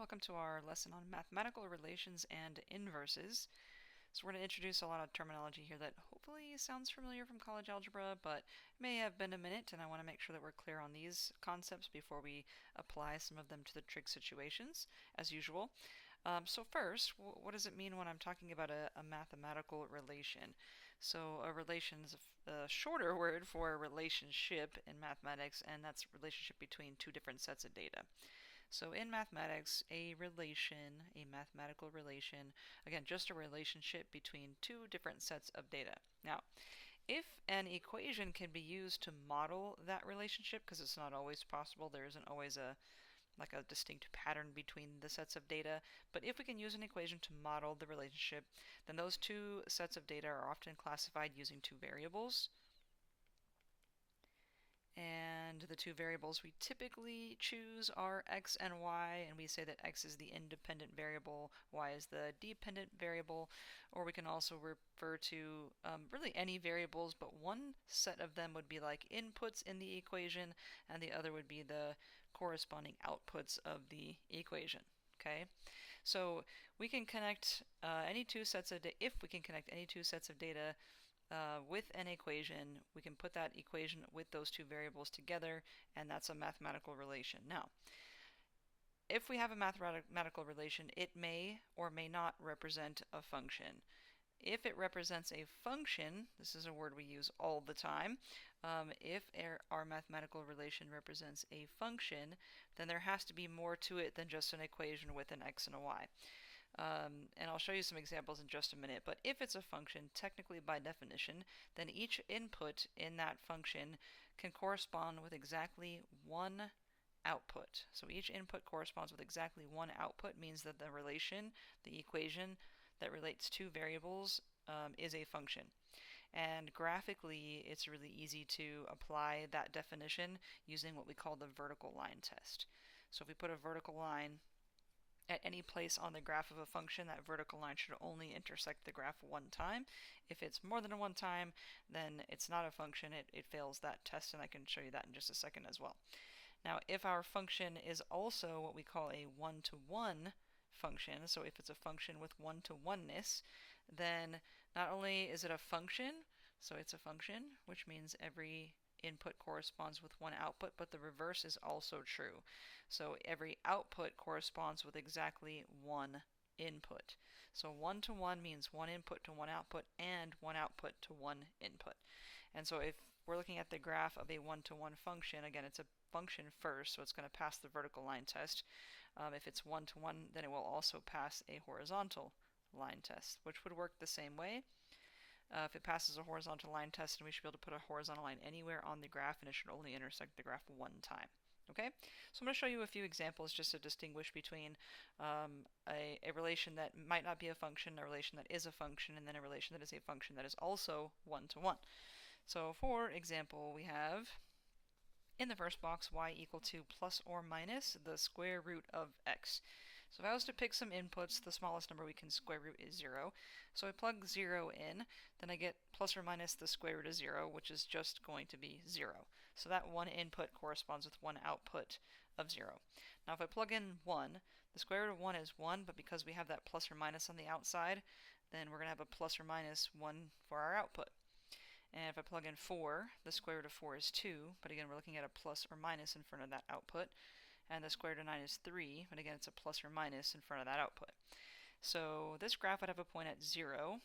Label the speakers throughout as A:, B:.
A: Welcome to our lesson on mathematical relations and inverses. So we're going to introduce a lot of terminology here that hopefully sounds familiar from college algebra, but it may have been a minute, and I want to make sure that we're clear on these concepts before we apply some of them to the trig situations, as usual. So first, what does it mean when I'm talking about a mathematical relation? So a relation is a shorter word for a relationship in mathematics, and that's a relationship between two different sets of data. So in mathematics, a mathematical relation, again, just a relationship between two different sets of data. Now, if an equation can be used to model that relationship, because it's not always possible, there isn't always a distinct pattern between the sets of data, but if we can use an equation to model the relationship, then those two sets of data are often classified using two variables. And the two variables we typically choose are x and y, and we say that x is the independent variable, y is the dependent variable, or we can also refer to really any variables, but one set of them would be like inputs in the equation, and the other would be the corresponding outputs of the equation. Okay, so we can connect any two sets of data. If we can connect any two sets of data with an equation, we can put that equation with those two variables together, and that's a mathematical relation. Now, if we have a mathematical relation, it may or may not represent a function. If it represents a function, this is a word we use all the time, if our mathematical relation represents a function, then there has to be more to it than just an equation with an x and a y. And I'll show you some examples in just a minute, but if it's a function, technically by definition, then each input in that function can correspond with exactly one output. So each input corresponds with exactly one output, means that the relation, the equation that relates two variables, is a function. And graphically, it's really easy to apply that definition using what we call the vertical line test. So if we put a vertical line at any place on the graph of a function, that vertical line should only intersect the graph one time. If it's more than one time, then it's not a function. It fails that test, and I can show you that in just a second as well. Now, if our function is also what we call a one-to-one function, so if it's a function with one-to-oneness, then not only is it a function, so it's a function, which means every input corresponds with one output, but the reverse is also true. So every output corresponds with exactly one input. So one-to-one means one input to one output and one output to one input. And so if we're looking at the graph of a one-to-one function, again, it's a function first, so it's going to pass the vertical line test. If it's one-to-one, then it will also pass a horizontal line test, which would work the same way. If it passes a horizontal line test, then we should be able to put a horizontal line anywhere on the graph, and it should only intersect the graph one time. Okay, so I'm going to show you a few examples just to distinguish between a relation that might not be a function, a relation that is a function, and then a relation that is a function that is also one-to-one. So for example, we have in the first box y equal to plus or minus the square root of x. So if I was to pick some inputs, the smallest number we can square root is 0. So I plug 0 in, then I get plus or minus the square root of 0, which is just going to be 0. So that one input corresponds with one output of 0. Now if I plug in 1, the square root of 1 is 1, but because we have that plus or minus on the outside, then we're going to have a plus or minus 1 for our output. And if I plug in 4, the square root of 4 is 2, but again, we're looking at a plus or minus in front of that output. And the square root of 9 is 3, but again, it's a plus or minus in front of that output. So this graph would have a point at 0,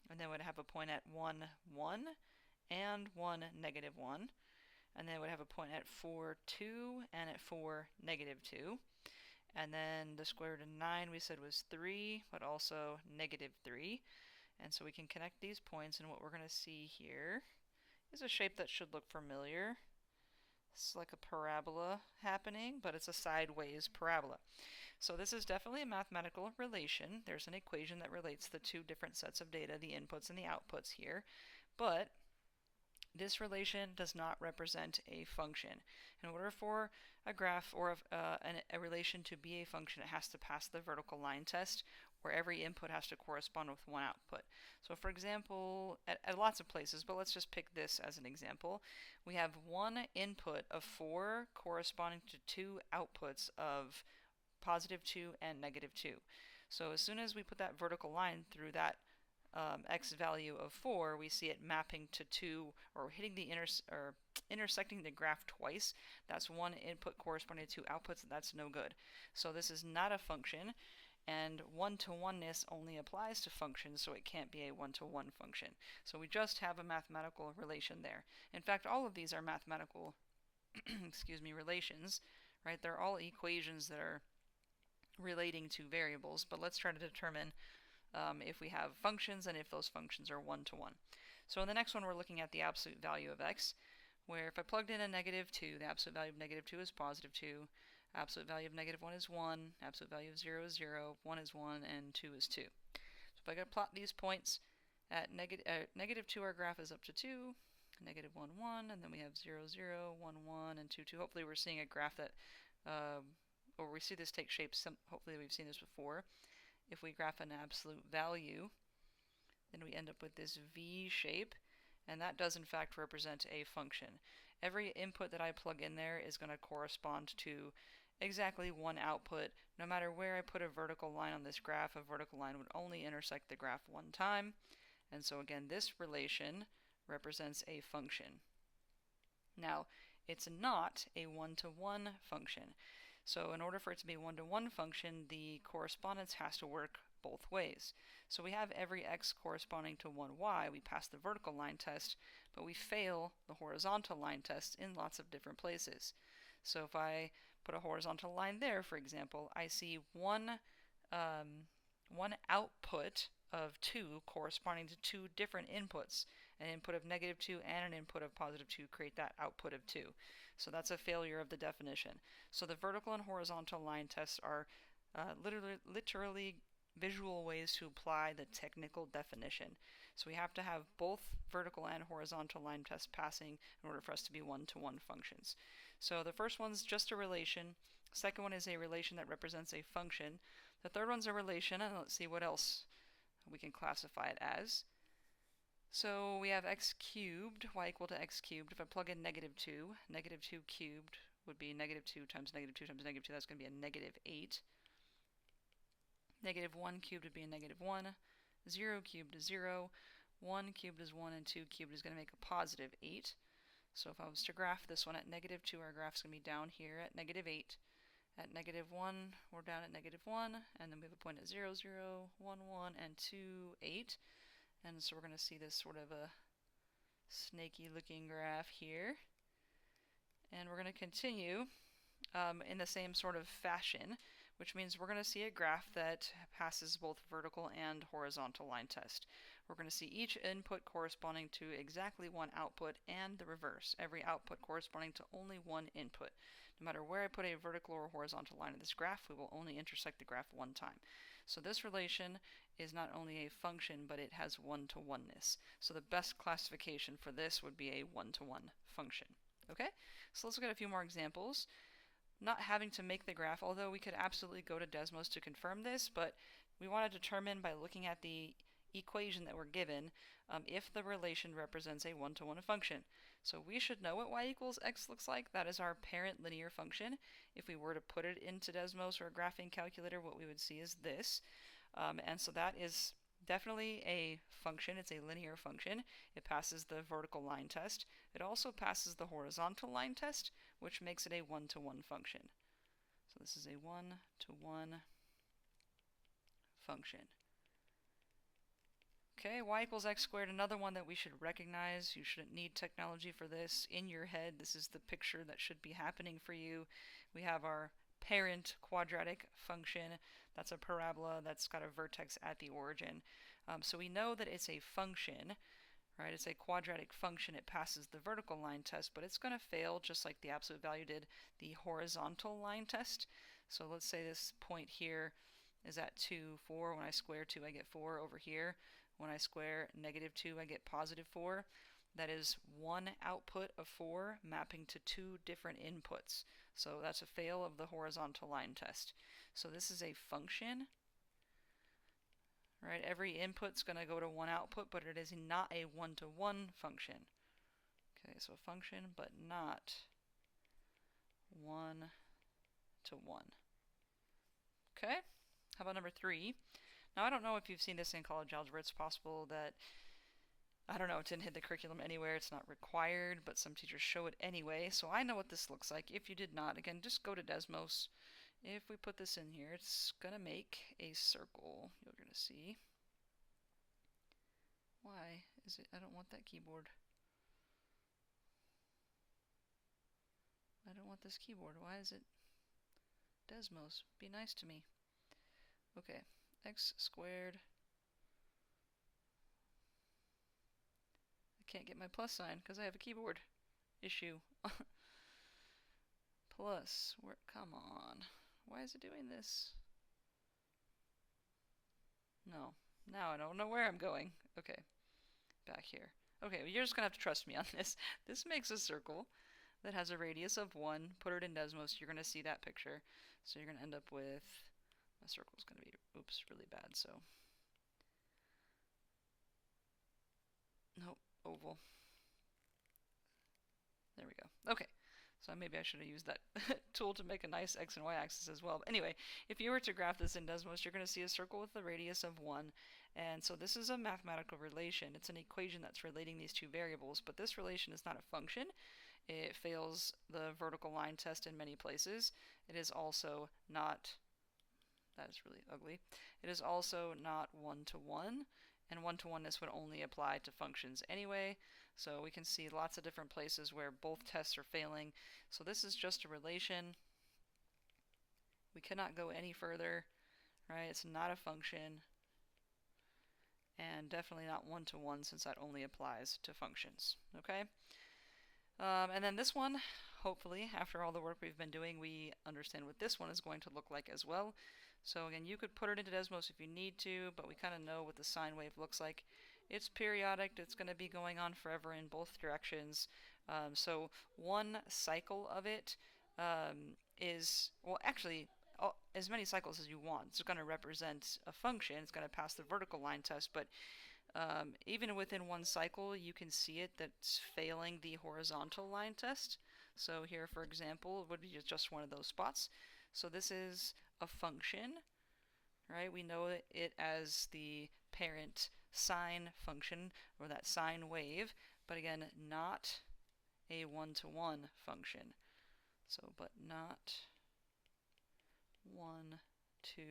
A: and then would have a point at 1, 1, and 1, negative 1. And then it would have a point at 4, 2, and at 4, negative 2. And then the square root of 9 we said was 3, but also negative 3. And so we can connect these points, and what we're going to see here is a shape that should look familiar. It's like a parabola happening, but it's a sideways parabola. So this is definitely a mathematical relation. There's an equation that relates the two different sets of data, the inputs and the outputs here. But this relation does not represent a function. In order for a graph or a relation to be a function, it has to pass the vertical line test, where every input has to correspond with one output. So for example, at lots of places, but let's just pick this as an example, we have one input of 4 corresponding to two outputs of positive 2 and negative 2. So as soon as we put that vertical line through that x value of 4, we see it mapping to 2, or hitting the intersecting the graph twice. That's one input corresponding to two outputs. That's no good. So this is not a function, and one-to-oneness only applies to functions, so it can't be a one-to-one function. So we just have a mathematical relation there. In fact, all of these are mathematical relations, right? They're all equations that are relating to variables, but let's try to determine if we have functions and if those functions are one-to-one. So in the next one, we're looking at the absolute value of x, where if I plugged in a negative 2, the absolute value of negative 2 is positive 2, absolute value of negative 1 is 1, absolute value of 0 is 0, 1 is 1, and 2 is 2. So if I could plot these points at negative 2, our graph is up to 2, negative 1, 1, and then we have 0, 0, 1, 1, and 2, 2. Hopefully we're seeing a graph that, or we see this take shape, hopefully we've seen this before. If we graph an absolute value, then we end up with this V shape, and that does in fact represent a function. Every input that I plug in there is going to correspond to exactly one output. No matter where I put a vertical line on this graph, a vertical line would only intersect the graph one time. And so again, this relation represents a function. Now, it's not a one-to-one function. So in order for it to be a one-to-one function, the correspondence has to work both ways. So we have every x corresponding to one y. We pass the vertical line test, but we fail the horizontal line test in lots of different places. So if I put a horizontal line there, for example, I see one output of 2 corresponding to two different inputs. An input of negative 2 and an input of positive 2 create that output of 2. So that's a failure of the definition. So the vertical and horizontal line tests are literally visual ways to apply the technical definition. So we have to have both vertical and horizontal line tests passing in order for us to be one-to-one functions. So the first one's just a relation. The second one is a relation that represents a function. The third one's a relation, and let's see what else we can classify it as. So we have x cubed, y equal to x cubed. If I plug in negative 2 cubed would be negative 2 times negative 2 times negative 2. That's going to be a negative 8. Negative 1 cubed would be a negative 1. 0 cubed is 0. 1 cubed is 1, and 2 cubed is going to make a positive 8. So if I was to graph this one at negative 2, our graph's going to be down here at negative 8. At negative 1, we're down at negative 1, and then we have a point at 0, 0, 1, 1, and 2, 8. And so we're going to see this sort of a snaky looking graph here. And we're going to continue in the same sort of fashion, which means we're going to see a graph that passes both vertical and horizontal line test. We're going to see each input corresponding to exactly one output and the reverse, every output corresponding to only one input. No matter where I put a vertical or horizontal line in this graph, we will only intersect the graph one time. So this relation is not only a function, but it has one-to-oneness. So the best classification for this would be a one-to-one function. Okay, so let's look at a few more examples. Not having to make the graph, although we could absolutely go to Desmos to confirm this, but we want to determine by looking at the equation that we're given if the relation represents a one-to-one function. So we should know what y equals x looks like. That is our parent linear function. If we were to put it into Desmos or a graphing calculator, what we would see is this. And so that is definitely a function. It's a linear function. It passes the vertical line test. It also passes the horizontal line test, which makes it a one-to-one function. So this is a one-to-one function. Okay, y equals x squared, another one that we should recognize. You shouldn't need technology for this. In your head, this is the picture that should be happening for you. We have our parent quadratic function. That's a parabola that's got a vertex at the origin. So we know that it's a function, right? It's a quadratic function. It passes the vertical line test, but it's going to fail just like the absolute value did the horizontal line test. So let's say this point here is at 2, 4. When I square 2, I get 4 over here. When I square negative 2, I get positive 4. That is one output of 4 mapping to two different inputs. So that's a fail of the horizontal line test. So this is a function, right? Every input's going to go to one output, but it is not a one-to-one function. Okay, so a function, but not one-to-one. Okay, how about number 3? Now, I don't know if you've seen this in college algebra. It's possible that, I don't know, it didn't hit the curriculum anywhere. It's not required, but some teachers show it anyway. So I know what this looks like. If you did not, again, just go to Desmos. If we put this in here, it's going to make a circle. You're going to see. Why is it? I don't want that keyboard. I don't want this keyboard. Why is it? Desmos, be nice to me. Okay, x squared. I can't get my plus sign because I have a keyboard issue. Plus, where? Come on. Why is it doing this? No. Now I don't know where I'm going. Okay, back here. Okay, well, you're just gonna have to trust me on this. This makes a circle that has a radius of 1. Put it in Desmos, you're gonna see that picture. So you're gonna end up with, my circle's gonna be, oops, really bad, so. Nope, oval. There we go. Okay, so maybe I should have used that tool to make a nice x and y axis as well. But anyway, if you were to graph this in Desmos, you're going to see a circle with a radius of 1. And so this is a mathematical relation. It's an equation that's relating these two variables, but this relation is not a function. It fails the vertical line test in many places. It is also not, that is really ugly, it is also not one-to-one, and one-to-oneness would only apply to functions anyway. So we can see lots of different places where both tests are failing. So this is just a relation. We cannot go any further, right? It's not a function, and definitely not one-to-one since that only applies to functions, okay? And then this one, hopefully, after all the work we've been doing, we understand what this one is going to look like as well. So again, you could put it into Desmos if you need to, but we kind of know what the sine wave looks like. It's periodic. It's going to be going on forever in both directions. So one cycle of it is, well, actually, as many cycles as you want. It's going to represent a function. It's going to pass the vertical line test, but even within one cycle, you can see it that's failing the horizontal line test. So here, for example, it would be just one of those spots. So this is a function, right? We know it as the parent sine function, or that sine wave, but again, not a one-to-one function. So, but not 1 to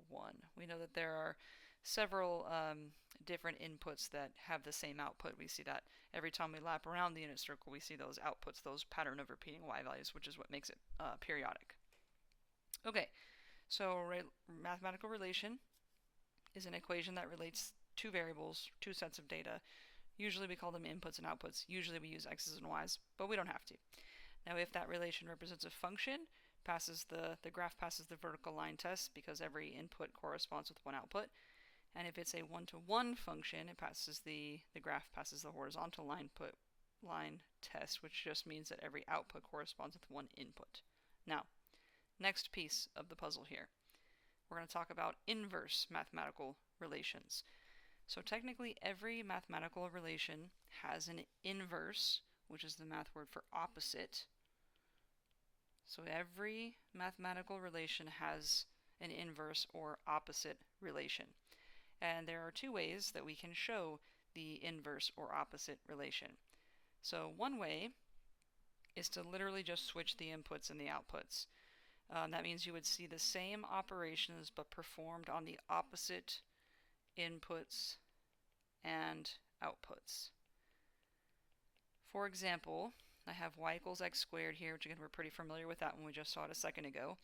A: 1. We know that there are several different inputs that have the same output. We see that every time we lap around the unit circle, we see those outputs, those pattern of repeating y values, which is what makes it periodic. Okay, so mathematical relation is an equation that relates two variables, two sets of data. Usually we call them inputs and outputs. Usually we use x's and y's, but we don't have to. Now if that relation represents a function, the graph passes the vertical line test because every input corresponds with one output. And if it's a one-to-one function, it passes the graph passes the horizontal line test, which just means that every output corresponds with one input. Now, next piece of the puzzle here. We're going to talk about inverse mathematical relations. So technically every mathematical relation has an inverse, which is the math word for opposite. So every mathematical relation has an inverse or opposite relation. And there are two ways that we can show the inverse or opposite relation. So one way is to literally just switch the inputs and the outputs. That means you would see the same operations but performed on the opposite inputs and outputs. For example, I have y equals x squared here, which again we're pretty familiar with that one, we just saw it a second ago.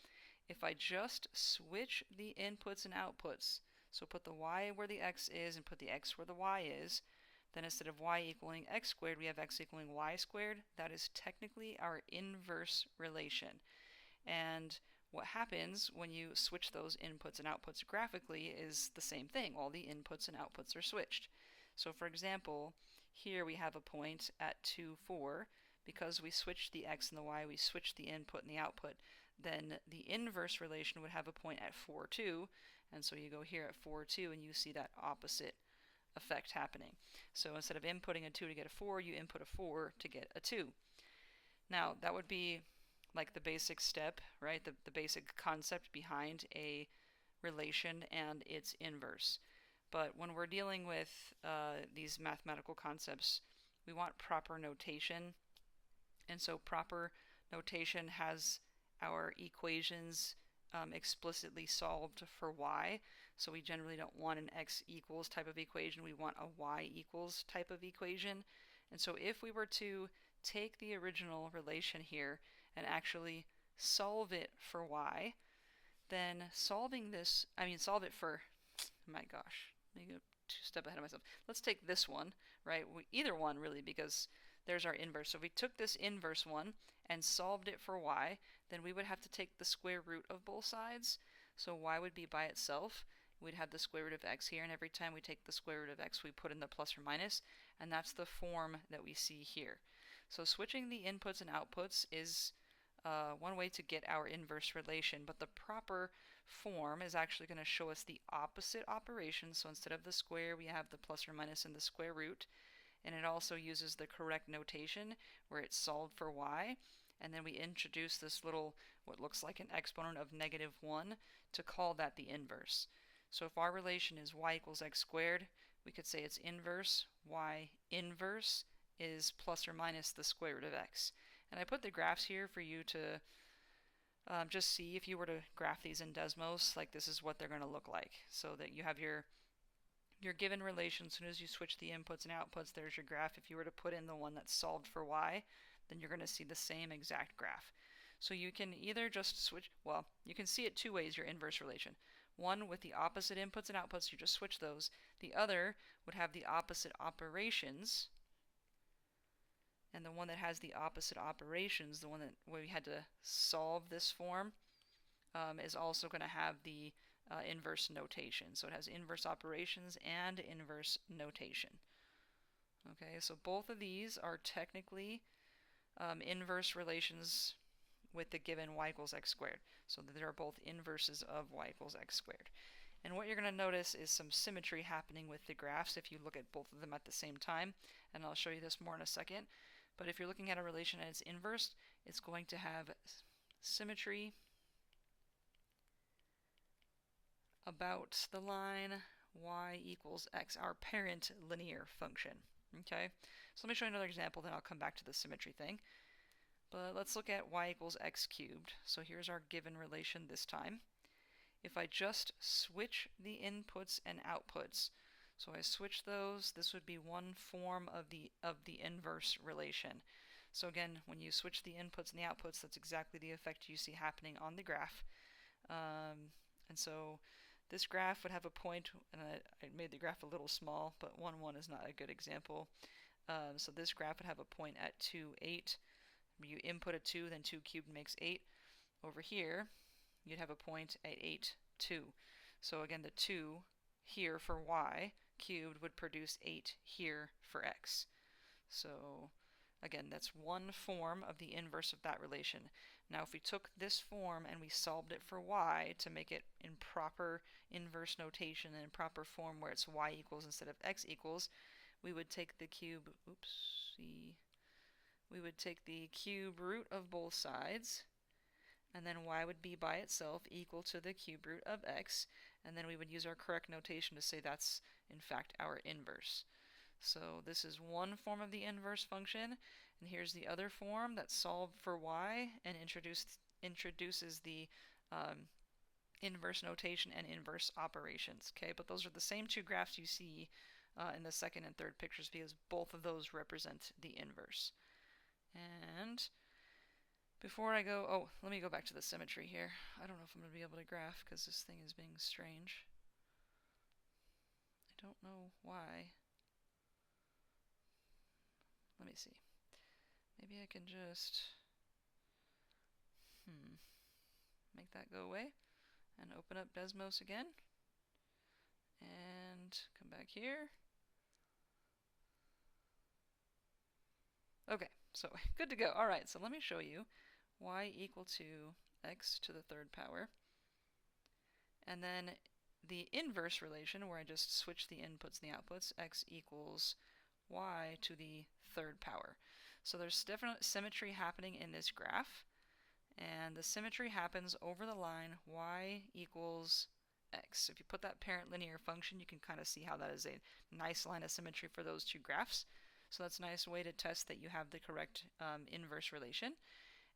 A: If I just switch the inputs and outputs, so put the y where the x is and put the x where the y is, then instead of y equaling x squared, we have x equaling y squared. That is technically our inverse relation. And what happens when you switch those inputs and outputs graphically is the same thing. All the inputs and outputs are switched. So for example, here we have a point at 2, 4. Because we switched the x and the y, we switched the input and the output, then the inverse relation would have a point at 4, 2. And so you go here at 4, 2, and you see that opposite effect happening. So instead of inputting a 2 to get a 4, you input a 4 to get a 2. Now, that would be like the basic step, right? The basic concept behind a relation and its inverse. But when we're dealing with these mathematical concepts, we want proper notation. And so proper notation has our equations explicitly solved for y. So we generally don't want an x equals type of equation. We want a y equals type of equation. And so if we were to take the original relation here and actually solve it for y, then solve it for, my gosh, let me go 2 steps ahead of myself. Let's take this one, right? Either one, really, because there's our inverse. So if we took this inverse one and solved it for y, then we would have to take the square root of both sides. So y would be by itself. We'd have the square root of x here, and every time we take the square root of x, we put in the plus or minus, and that's the form that we see here. So switching the inputs and outputs is one way to get our inverse relation, but the proper form is actually going to show us the opposite operation. So instead of the square, we have the plus or minus and the square root, and it also uses the correct notation where it's solved for y, and then we introduce this little, what looks like an exponent of -1 to call that the inverse. So if our relation is y equals x squared, we could say its inverse, y inverse, is plus or minus the square root of x. And I put the graphs here for you to just see if you were to graph these in Desmos, like this is what they're going to look like. So that you have your given relation. As soon as you switch the inputs and outputs, there's your graph. If you were to put in the one that's solved for y, then you're going to see the same exact graph. So you can either just switch, well, you can see it two ways, your inverse relation. One with the opposite inputs and outputs, you just switch those. The other would have the opposite operations. And the one that has the opposite operations, the one that where we had to solve this form, is also going to have the inverse notation. So it has inverse operations and inverse notation. Okay, so both of these are technically inverse relations with the given y equals x squared. So they are both inverses of y equals x squared. And what you're going to notice is some symmetry happening with the graphs if you look at both of them at the same time. And I'll show you this more in a second. But if you're looking at a relation and its inverse, it's going to have symmetry about the line y equals x, our parent linear function. Okay, so let me show you another example, then I'll come back to the symmetry thing. But let's look at y equals x cubed. So here's our given relation this time. If I just switch the inputs and outputs, so I switch those, this would be one form of the inverse relation. So again, when you switch the inputs and the outputs, that's exactly the effect you see happening on the graph. And so this graph would have a point, and I made the graph a little small, but 1, 1 is not a good example. So this graph would have a point at 2, 8. You input a 2, then 2 cubed makes 8. Over here, you'd have a point at 8, 2. So again, the 2 here for y cubed would produce 8 here for x. So again, that's one form of the inverse of that relation. Now if we took this form and we solved it for y to make it in proper inverse notation and in proper form where it's y equals instead of x equals, we would take the cube, we would take the cube root of both sides, and then y would be by itself equal to the cube root of x, and then we would use our correct notation to say that's in fact our inverse. So this is one form of the inverse function, and here's the other form that's solved for y and introduces the inverse notation and inverse operations. Okay, but those are the same two graphs you see in the second and third pictures because both of those represent the inverse. And before I go, let me go back to the symmetry here. I don't know if I'm going to be able to graph because this thing is being strange. I don't know why. Let me see. Maybe I can just make that go away and open up Desmos again and come back here. Okay, so good to go. Alright, so let me show you y equal to x to the third power. And then the inverse relation where I just switch the inputs and the outputs, x equals y to the third power. So there's definite symmetry happening in this graph. And the symmetry happens over the line y equals x. If you put that parent linear function, you can kind of see how that is a nice line of symmetry for those two graphs. So that's a nice way to test that you have the correct inverse relation.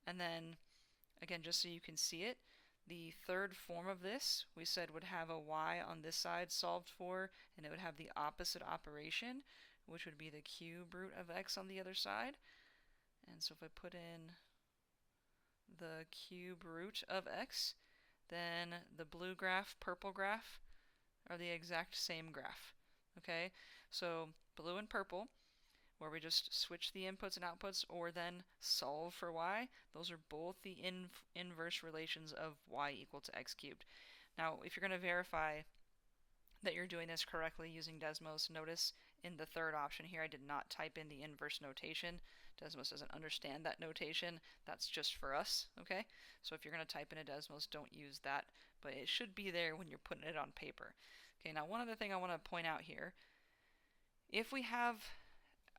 A: And then, again, just so you can see it, the third form of this, we said, would have a y on this side solved for, and it would have the opposite operation, which would be the cube root of x on the other side. And so if I put in the cube root of x, then the blue graph, purple graph are the exact same graph. Okay, so blue and purple, where we just switch the inputs and outputs or then solve for y, those are both the inverse relations of y equal to x cubed. Now, if you're going to verify that you're doing this correctly using Desmos, notice in the third option here I did not type in the inverse notation. Desmos doesn't understand that notation. That's just for us, okay? So if you're going to type in a Desmos, don't use that, but it should be there when you're putting it on paper. Okay, now one other thing I want to point out here. If we have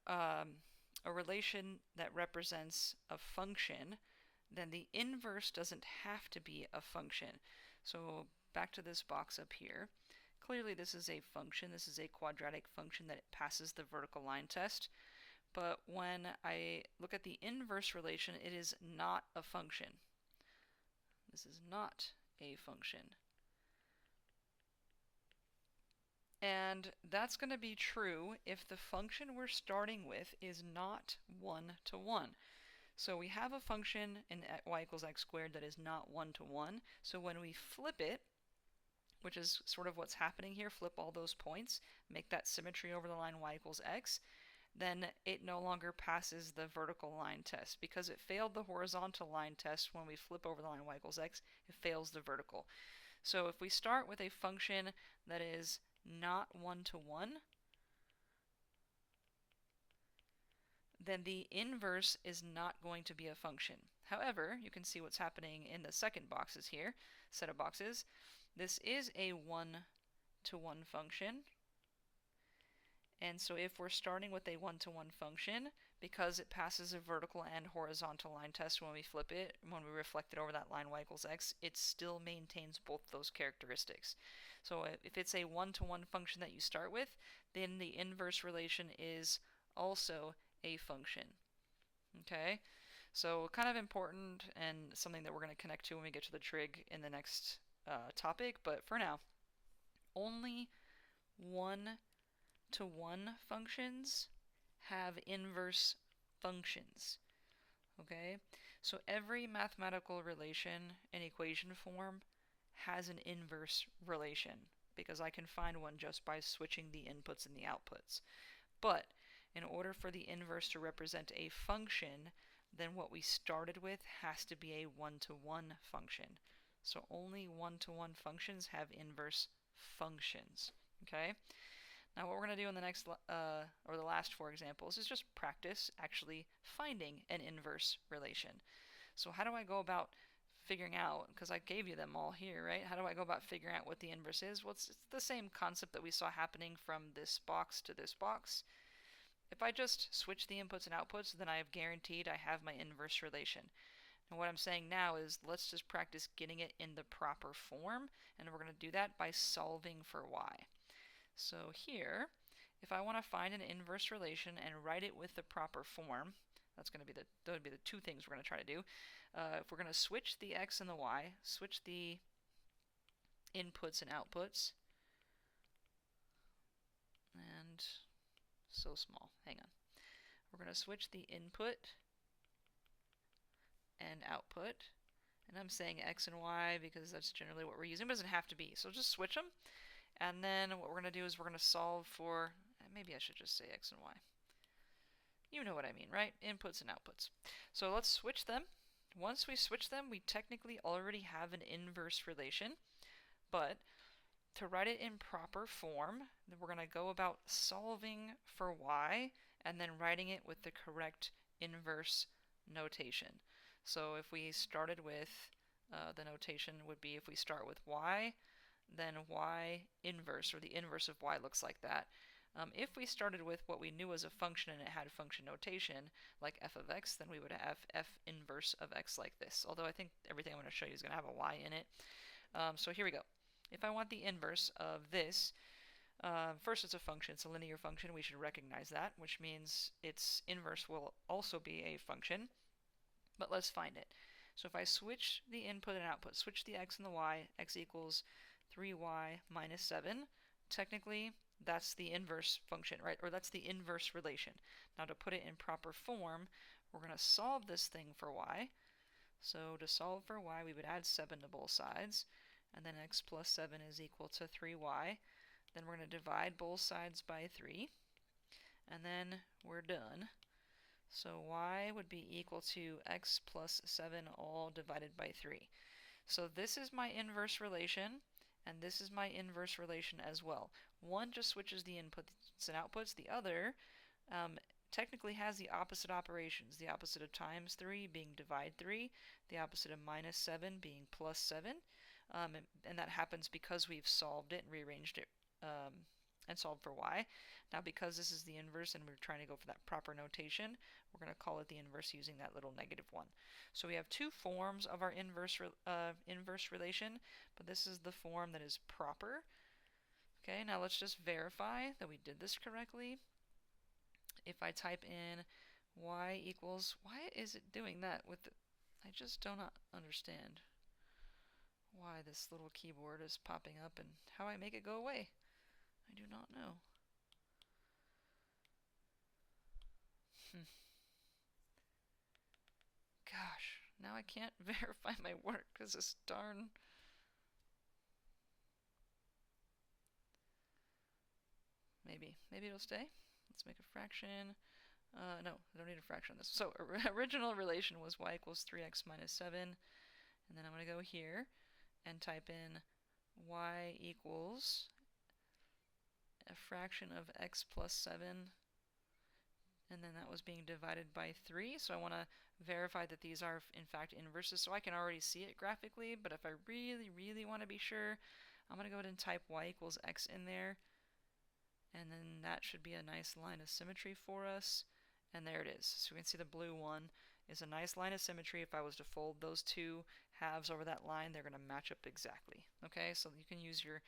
A: a relation that represents a function, then the inverse doesn't have to be a function. So back to this box up here. Clearly this is a function. This is a quadratic function that passes the vertical line test. But when I look at the inverse relation, it is not a function. This is not a function. And that's going to be true if the function we're starting with is not 1 to 1. So we have a function in y equals x squared that is not 1 to 1. So when we flip it, which is sort of what's happening here, flip all those points, make that symmetry over the line y equals x, then it no longer passes the vertical line test. Because it failed the horizontal line test when we flip over the line y equals x, it fails the vertical. So if we start with a function that is not 1 to 1, then the inverse is not going to be a function. However, you can see what's happening in the second boxes here, set of boxes. This is a 1 to 1 function. And so if we're starting with a 1 to 1 function, because it passes a vertical and horizontal line test when we flip it, when we reflect it over that line y equals x, it still maintains both those characteristics. So if it's a 1 to 1 function that you start with, then the inverse relation is also a function. Okay, so kind of important and something that we're going to connect to when we get to the trig in the next topic, but for now, only 1 to 1 functions have inverse functions. Okay, so every mathematical relation in equation form has an inverse relation, because I can find one just by switching the inputs and the outputs. But in order for the inverse to represent a function, then what we started with has to be a 1 to 1 function. So only 1 to 1 functions have inverse functions. Okay. Now what we're going to do in the next, or the last 4 examples is just practice actually finding an inverse relation. So how do I go about figuring out, because I gave you them all here, right? How do I go about figuring out what the inverse is? Well, it's the same concept that we saw happening from this box to this box. If I just switch the inputs and outputs, then I have guaranteed I have my inverse relation. And what I'm saying now is let's just practice getting it in the proper form, and we're going to do that by solving for y. So here, if I want to find an inverse relation and write it with the proper form, those would be the 2 things we're going to try to do. If we're going to switch the x and the y, switch the inputs and outputs, and so small, hang on. We're going to switch the input and output, and I'm saying x and y because that's generally what we're using, but it doesn't have to be. So just switch them, and then what we're going to do is we're going to solve for, maybe I should just say x and y. You know what I mean, right? Inputs and outputs. So let's switch them. Once we switch them, we technically already have an inverse relation, but to write it in proper form, then we're going to go about solving for y and then writing it with the correct inverse notation. So if we started with, the notation would be, if we start with y, then y inverse, or the inverse of y looks like that. If we started with what we knew was a function and it had function notation, like f of x, then we would have f inverse of x like this. Although I think everything I'm going to show you is going to have a y in it. So here we go. If I want the inverse of this, first it's a function, it's a linear function, we should recognize that, which means its inverse will also be a function. But let's find it. So if I switch the input and output, switch the x and the y, x equals 3y minus 7, technically that's the inverse function, right? Or that's the inverse relation. Now to put it in proper form, we're going to solve this thing for y. So to solve for y, we would add 7 to both sides, and then x plus 7 is equal to 3y. Then we're going to divide both sides by 3, and then we're done. So y would be equal to x plus 7 all divided by 3. So this is my inverse relation, and this is my inverse relation as well. One just switches the inputs and outputs. The other technically has the opposite operations. The opposite of times 3 being divide 3, the opposite of minus 7 being plus 7. And that happens because we've solved it and rearranged it and solved for y. Now because this is the inverse and we're trying to go for that proper notation, we're going to call it the inverse using that little -1. So we have two forms of our inverse relation, but this is the form that is proper. Okay, now let's just verify that we did this correctly. If I type in y equals, why is it doing that with the, I just do not understand why this little keyboard is popping up and how I make it go away. I do not know. Gosh, now I can't verify my work because this darn... Maybe it'll stay. Let's make a fraction. No, I don't need a fraction on this. So original relation was y equals 3x minus 7. And then I'm going to go here and type in y equals a fraction of x plus 7. And then that was being divided by 3. So I want to verify that these are in fact inverses. So I can already see it graphically. But if I really want to be sure, I'm going to go ahead and type y equals x in there. And then that should be a nice line of symmetry for us. And there it is. So we can see the blue one is a nice line of symmetry. If I was to fold those two halves over that line, they're going to match up exactly. Okay, so you can use your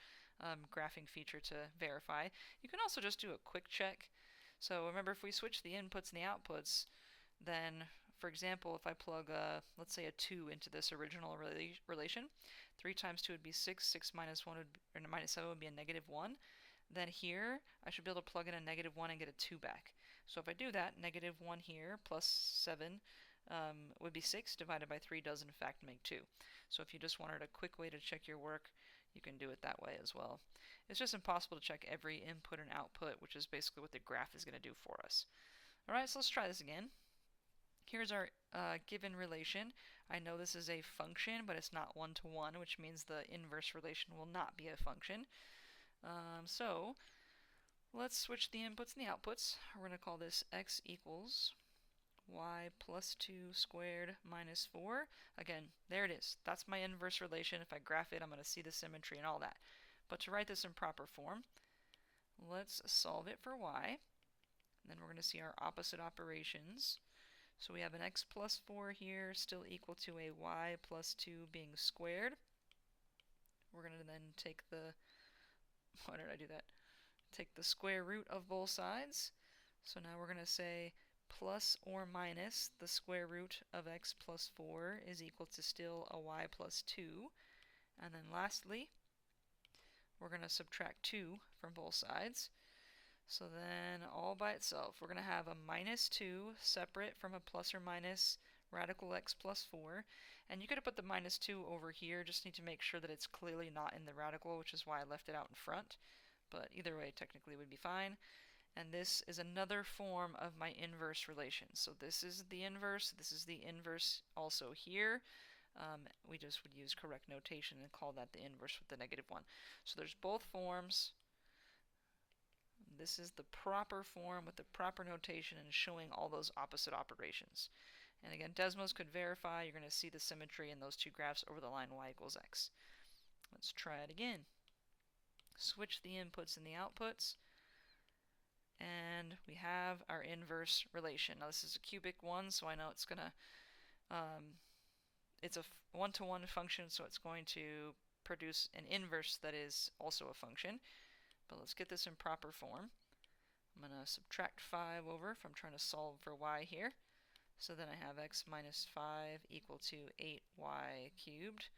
A: graphing feature to verify. You can also just do a quick check. So remember, if we switch the inputs and the outputs, then, for example, if I plug, let's say, a 2 into this original relation, 3 times 2 would be 6, 6 minus 1 would be, or minus 7 would be a -1. Then here, I should be able to plug in a -1 and get a 2 back. So if I do that, -1 here plus 7 would be 6 divided by 3 does in fact make 2. So if you just wanted a quick way to check your work, you can do it that way as well. It's just impossible to check every input and output, which is basically what the graph is going to do for us. Alright, so let's try this again. Here's our given relation. I know this is a function, but it's not one-to-one, which means the inverse relation will not be a function. So let's switch the inputs and the outputs. We're going to call this x equals y plus 2 squared minus 4. Again, there it is. That's my inverse relation. If I graph it, I'm going to see the symmetry and all that. But to write this in proper form, let's solve it for y. Then we're going to see our opposite operations. So we have an x plus 4 here, still equal to a y plus 2 being squared. We're going to then take the... Why did I do that? Take the square root of both sides. So now we're going to say plus or minus the square root of x plus 4 is equal to still a y plus 2. And then lastly, we're going to subtract 2 from both sides. So then all by itself, we're going to have a minus 2 separate from a plus or minus radical x plus 4. And you could have put the minus 2 over here, just need to make sure that it's clearly not in the radical, which is why I left it out in front. But either way, technically would be fine. And this is another form of my inverse relation. So this is the inverse, this is the inverse also here. We just would use correct notation and call that the inverse with the -1. So there's both forms. This is the proper form with the proper notation and showing all those opposite operations. And again, Desmos could verify. You're going to see the symmetry in those two graphs over the line y equals x. Let's try it again. Switch the inputs and the outputs. and we have our inverse relation. Now this is a cubic one, so I know it's gonna it's a one-to-one function, so it's going to produce an inverse that is also a function. But let's get this in proper form. I'm going to subtract 5 over if I'm trying to solve for y here. So then I have x minus 5 equal to 8y cubed.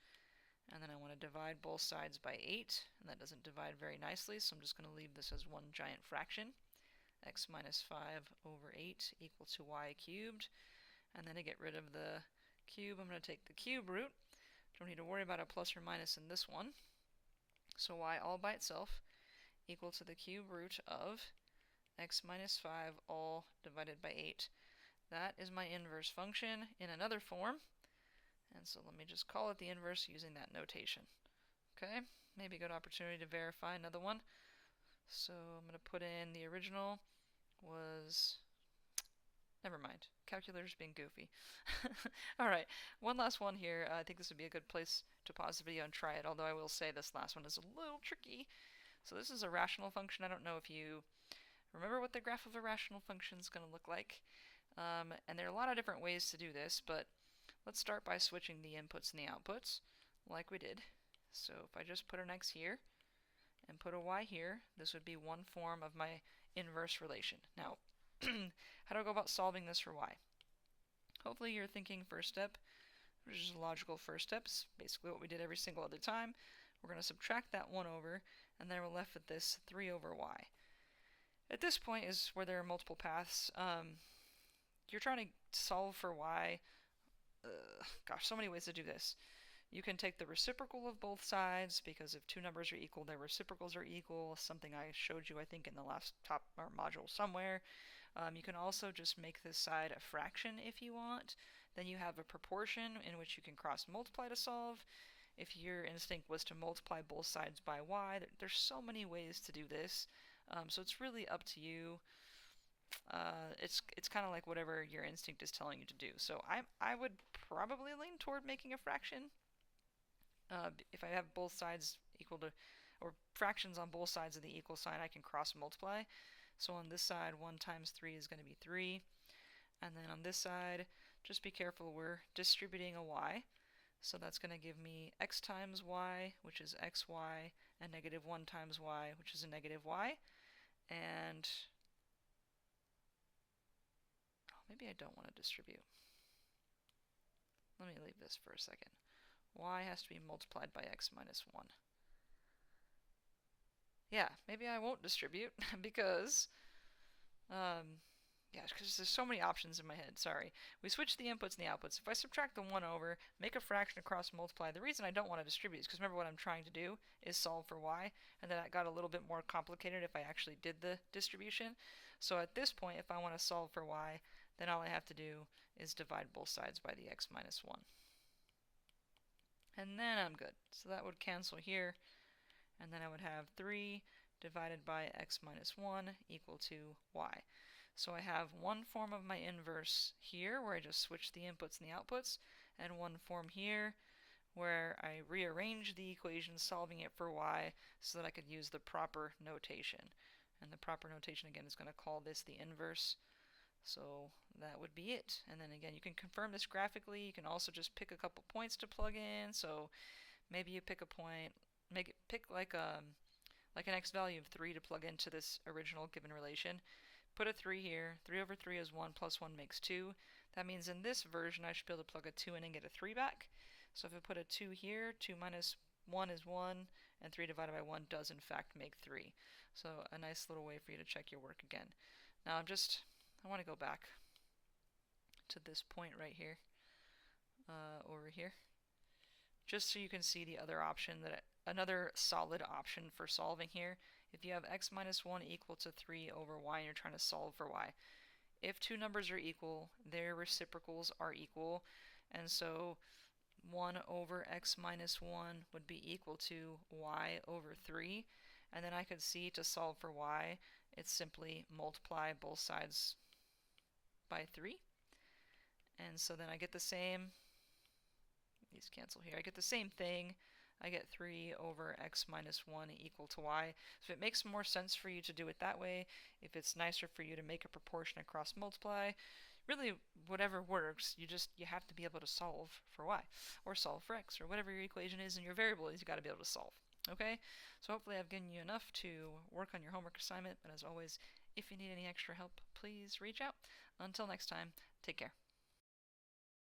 A: And then I want to divide both sides by 8, and that doesn't divide very nicely, so I'm just going to leave this as one giant fraction. X minus 5 over 8 equal to y cubed. And then to get rid of the cube, I'm going to take the cube root. Don't need to worry about a plus or minus in this one. So y all by itself equal to the cube root of x minus 5 all divided by 8. That is my inverse function in another form. And so let me just call it the inverse using that notation. Okay, maybe a good opportunity to verify another one. So I'm going to put in the original was... Never mind. Calculator's being goofy. Alright, one last one here. I think this would be a good place to pause the video and try it, although I will say this last one is a little tricky. So this is a rational function. I don't know if you remember what the graph of a rational function is going to look like. And there are a lot of different ways to do this, but let's start by switching the inputs and the outputs, like we did. So if I just put an x here and put a y here, this would be one form of my inverse relation. Now, how do I go about solving this for y? Hopefully you're thinking first step, which is a logical first step. It's basically what we did every single other time. We're going to subtract that 1 over, and then we're left with this 3 over y. At this point is where there are multiple paths. You're trying to solve for y. Gosh, so many ways to do this. You can take the reciprocal of both sides, because if two numbers are equal, their reciprocals are equal, something I showed you, I think, in the last top or module somewhere. You can also just make this side a fraction if you want. Then you have a proportion in which you can cross multiply to solve. If your instinct was to multiply both sides by y, there's so many ways to do this. So it's really up to you. It's kind of like whatever your instinct is telling you to do. So I would probably lean toward making a fraction. If I have both sides equal to, or fractions on both sides of the equal sign, I can cross multiply. So on this side, 1 times 3 is going to be 3. And then on this side, just be careful, we're distributing a y. So that's going to give me x times y, which is xy, and negative 1 times y, which is a negative y. And maybe I don't want to distribute. Let me leave this for a second. Y has to be multiplied by x minus 1. Yeah, maybe I won't distribute because because there's so many options in my head. Sorry. We switch the inputs and the outputs. If I subtract the 1 over, make a fraction across multiply, the reason I don't want to distribute is because remember what I'm trying to do is solve for y, and then that got a little bit more complicated if I actually did the distribution. So at this point, if I want to solve for y, then all I have to do is divide both sides by the x minus 1. And then I'm good. So that would cancel here, and then I would have 3 divided by x minus 1 equal to y. So I have one form of my inverse here, where I just switch the inputs and the outputs, and one form here, where I rearrange the equation, solving it for y, so that I could use the proper notation. And the proper notation, again, is going to call this the inverse. So that would be it. And then again, you can confirm this graphically. You can also just pick a couple points to plug in. So maybe you pick a point, pick like an x value of 3 to plug into this original given relation. Put a 3 here. 3 over 3 is 1 plus 1 makes 2. That means in this version I should be able to plug a 2 in and get a 3 back. So if I put a 2 here, 2 minus 1 is 1, and 3 divided by 1 does in fact make 3. So a nice little way for you to check your work again. Now I want to go back to this point right here, over here, just so you can see the other option, another solid option for solving here. If you have x minus 1 equal to 3 over y and you're trying to solve for y, if two numbers are equal, their reciprocals are equal, and so 1 over x minus 1 would be equal to y over 3, and then I could see to solve for y, it's simply multiply both sides by 3, and so then I get the same, these cancel here, I get the same thing. I get 3 over x minus 1 equal to y. So if it makes more sense for you to do it that way, if it's nicer for you to make a proportion across multiply, really whatever works, you have to be able to solve for y, or solve for x, or whatever your equation is and your variable is, you got to be able to solve. Okay, so hopefully I've given you enough to work on your homework assignment, but as always, if you need any extra help, please reach out. Until next time, take care.